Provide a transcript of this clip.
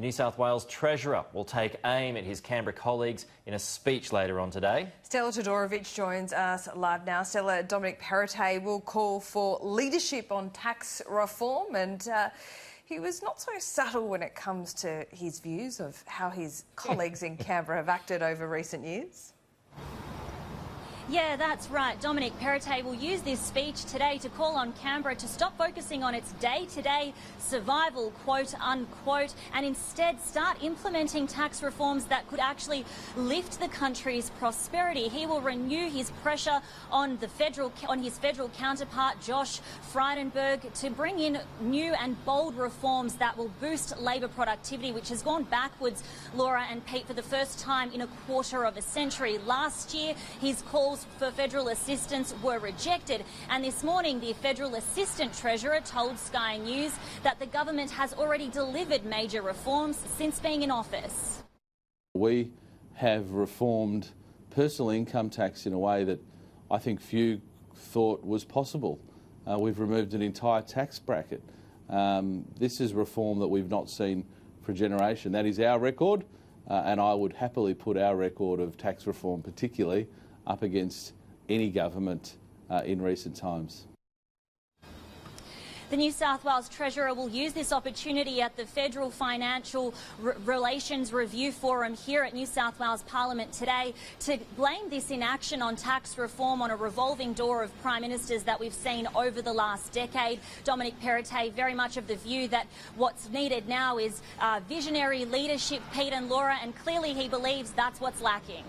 New South Wales Treasurer will take aim at his Canberra colleagues in a speech later on today. Stella Todorovic joins us live now. Stella, Dominic Perrottet will call for leadership on tax reform, and he was not so subtle when it comes to his views of how his colleagues in Canberra have acted over recent years. Yeah, that's right. Dominic Perrottet will use this speech today to call on Canberra to stop focusing on its day-to-day survival, quote unquote, and instead start implementing tax reforms that could actually lift the country's prosperity. He will renew his pressure on his federal counterpart, Josh Frydenberg, to bring in new and bold reforms that will boost Labor productivity, which has gone backwards, Laura and Pete, for the first time in a quarter of a century. Last year, his calls for federal assistance were rejected, and this morning the Federal Assistant Treasurer told Sky News that the government has already delivered major reforms since being in office. We have reformed personal income tax in a way that I think few thought was possible. We've removed an entire tax bracket. This is reform that we've not seen for a generation. That is our record, and I would happily put our record of tax reform particularly up against any government in recent times. The New South Wales Treasurer will use this opportunity at the Federal Financial Relations Review Forum here at New South Wales Parliament today to blame this inaction on tax reform on a revolving door of Prime Ministers that we've seen over the last decade. Dominic Perrottet very much of the view that what's needed now is visionary leadership, Pete and Laura, and clearly he believes that's what's lacking.